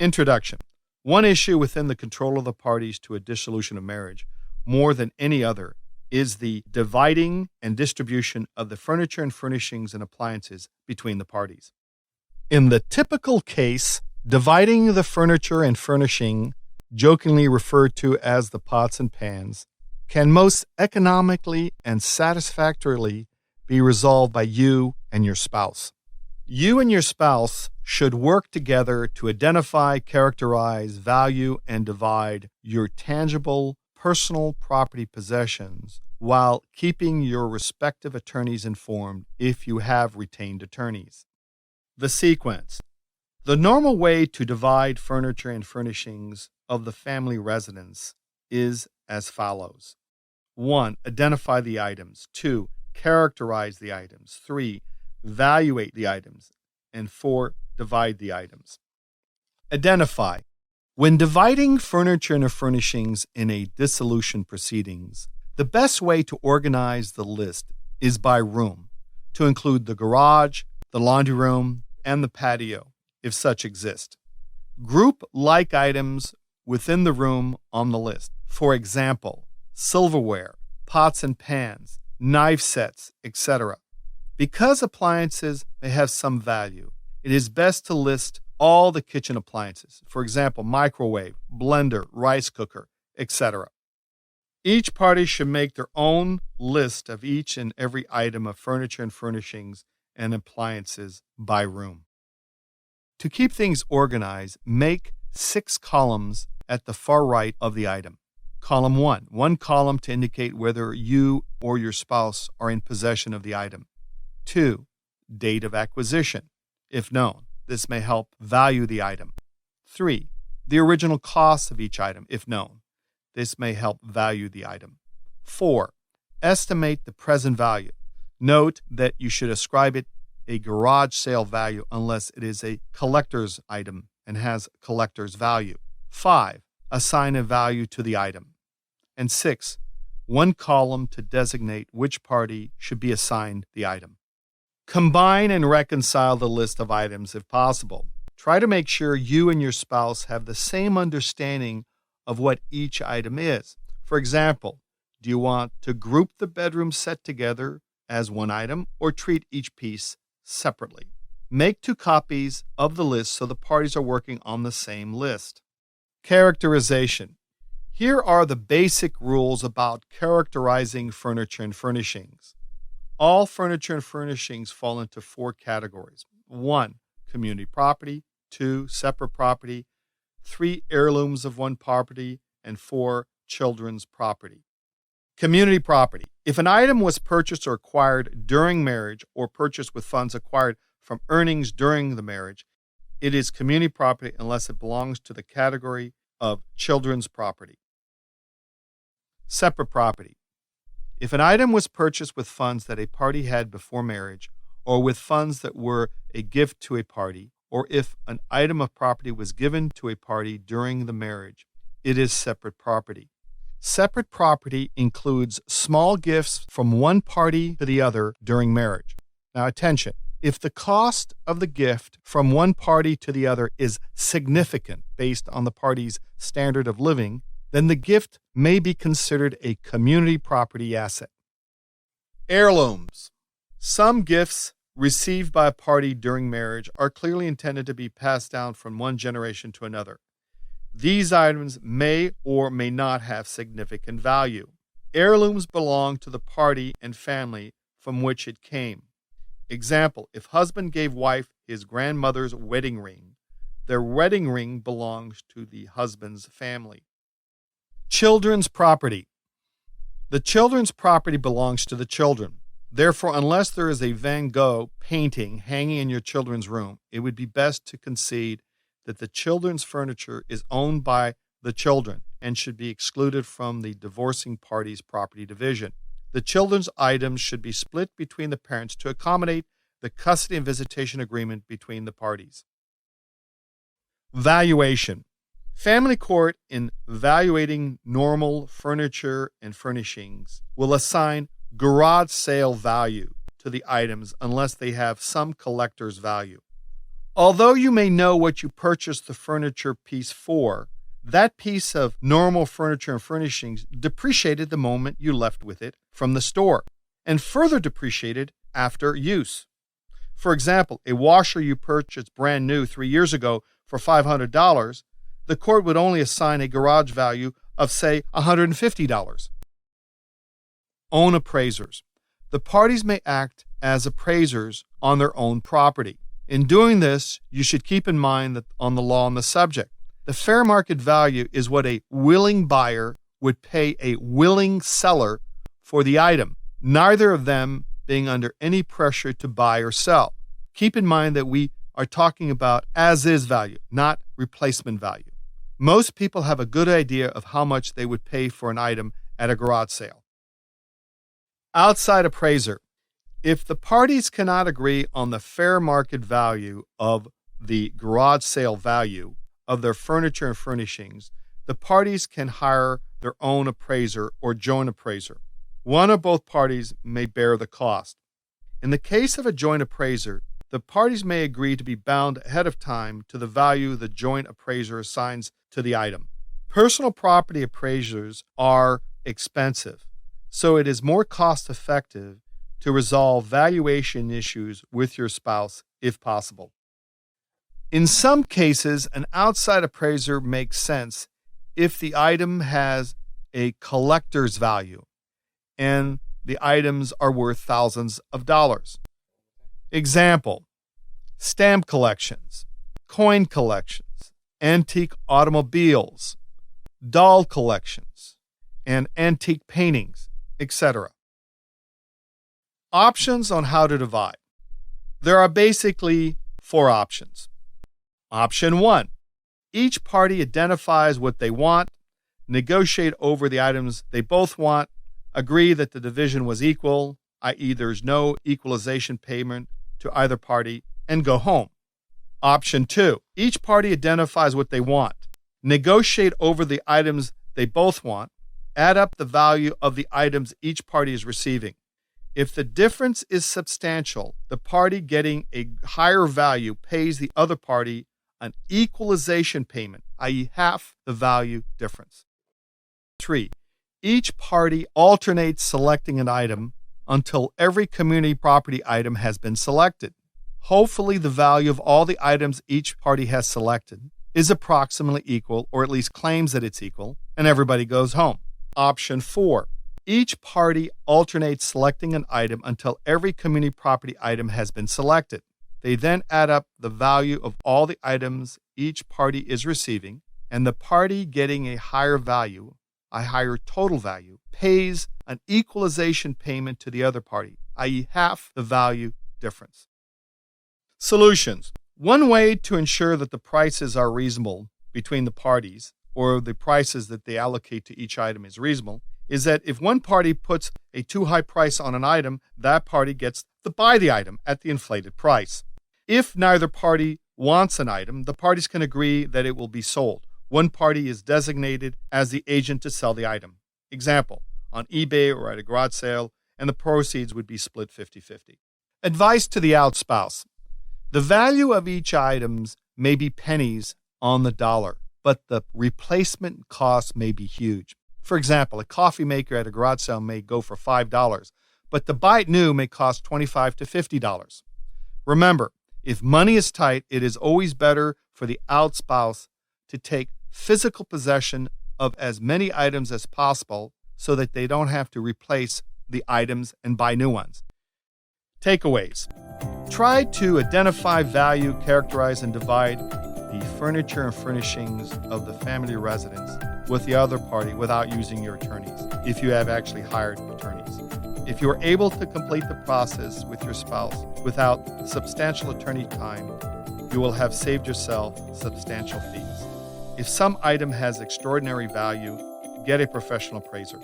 Introduction. One issue within the control of the parties to a dissolution of marriage, more than any other, is the dividing and distribution of the furniture and furnishings and appliances between the parties. In the typical case, dividing the furniture and furnishing, jokingly referred to as the pots and pans, can most economically and satisfactorily be resolved by you and your spouse. You and your spouse should work together to identify, characterize, value, and divide your tangible personal property possessions while keeping your respective attorneys informed if you have retained attorneys. The sequence. The normal way to divide furniture and furnishings of the family residence is as follows. 1. Identify the items. 2. Characterize the items. 3. Evaluate the items. And 4. Divide the items. Identify. When dividing furniture and furnishings in a dissolution proceedings, the best way to organize the list is by room, to include the garage, the laundry room, and the patio, if such exist. Group like items within the room on the list. For example, silverware, pots and pans, knife sets, etc. Because appliances may have some value, it is best to list all the kitchen appliances, for example, microwave, blender, rice cooker, etc. Each party should make their own list of each and every item of furniture and furnishings and appliances by room. To keep things organized, make 6 columns at the far right of the item. Column 1, one column to indicate whether you or your spouse are in possession of the item. 2, date of acquisition, if known. This may help value the item. 3, the original cost of each item, if known. This may help value the item. 4, estimate the present value. Note that you should ascribe it a garage sale value unless it is a collector's item and has collector's value. 5, assign a value to the item. And 6, one column to designate which party should be assigned the item. Combine and reconcile the list of items if possible. Try to make sure you and your spouse have the same understanding of what each item is. For example, do you want to group the bedroom set together as one item or treat each piece separately? Make 2 copies of the list so the parties are working on the same list. Characterization. Here are the basic rules about characterizing furniture and furnishings. All furniture and furnishings fall into 4 categories. 1, community property. 2, separate property. 3, heirlooms of one property. And 4, children's property. Community property. If an item was purchased or acquired during marriage or purchased with funds acquired from earnings during the marriage, it is community property unless it belongs to the category of children's property. Separate property. If an item was purchased with funds that a party had before marriage, or with funds that were a gift to a party, or if an item of property was given to a party during the marriage, it is separate property. Separate property includes small gifts from one party to the other during marriage. Now, attention. If the cost of the gift from one party to the other is significant based on the party's standard of living, then the gift may be considered a community property asset. Heirlooms. Some gifts received by a party during marriage are clearly intended to be passed down from one generation to another. These items may or may not have significant value. Heirlooms belong to the party and family from which it came. Example, if husband gave wife his grandmother's wedding ring, their wedding ring belongs to the husband's family. Children's property. The children's property belongs to the children. Therefore, unless there is a Van Gogh painting hanging in your children's room, it would be best to concede that the children's furniture is owned by the children and should be excluded from the divorcing party's property division. The children's items should be split between the parents to accommodate the custody and visitation agreement between the parties. Valuation. Family court, in valuating normal furniture and furnishings, will assign garage sale value to the items unless they have some collector's value. Although you may know what you purchased the furniture piece for, that piece of normal furniture and furnishings depreciated the moment you left with it from the store and further depreciated after use. For example, a washer you purchased brand new 3 years ago for $500, the court would only assign a garage value of, say, $150. Own appraisers. The parties may act as appraisers on their own property. In doing this, you should keep in mind that on the law on the subject, the fair market value is what a willing buyer would pay a willing seller for the item, neither of them being under any pressure to buy or sell. Keep in mind that we are talking about as-is value, not replacement value. Most people have a good idea of how much they would pay for an item at a garage sale. Outside appraiser. If the parties cannot agree on the fair market value of the garage sale value of their furniture and furnishings, the parties can hire their own appraiser or joint appraiser. One or both parties may bear the cost. In the case of a joint appraiser, the parties may agree to be bound ahead of time to the value the joint appraiser assigns to the item. Personal property appraisers are expensive, so it is more cost-effective to resolve valuation issues with your spouse if possible. In some cases, an outside appraiser makes sense if the item has a collector's value and the items are worth thousands of dollars. Example: stamp collections, coin collections, antique automobiles, doll collections, and antique paintings, etc. Options on how to divide. There are basically 4 options. Option 1. Each party identifies what they want, negotiate over the items they both want, agree that the division was equal, i.e. there's no equalization payment to either party, and go home. Option 2. Each party identifies what they want, negotiate over the items they both want, add up the value of the items each party is receiving. If the difference is substantial, the party getting a higher value pays the other party an equalization payment, i.e. half the value difference. 3. Each party alternates selecting an item until every community property item has been selected. Hopefully, the value of all the items each party has selected is approximately equal, or at least claims that it's equal, and everybody goes home. Option 4. Each party alternates selecting an item until every community property item has been selected. They then add up the value of all the items each party is receiving, and the party getting a higher value, a higher total value, pays an equalization payment to the other party, i.e. half the value difference. Solutions. One way to ensure that the prices are reasonable between the parties, or the prices that they allocate to each item is reasonable, is that if one party puts a too high price on an item, that party gets to buy the item at the inflated price. If neither party wants an item, the parties can agree that it will be sold. One party is designated as the agent to sell the item. Example, on eBay or at a garage sale, and the proceeds would be split 50-50. Advice to the out spouse. The value of each item may be pennies on the dollar, but the replacement cost may be huge. For example, a coffee maker at a garage sale may go for $5, but to buy it new may cost $25 to $50. Remember, if money is tight, it is always better for the out spouse to take physical possession of as many items as possible so that they don't have to replace the items and buy new ones. Takeaways. Try to identify, value, characterize, and divide the furniture and furnishings of the family residence with the other party without using your attorneys, if you have actually hired attorneys. If you are able to complete the process with your spouse without substantial attorney time, you will have saved yourself substantial fees. If some item has extraordinary value, get a professional appraiser.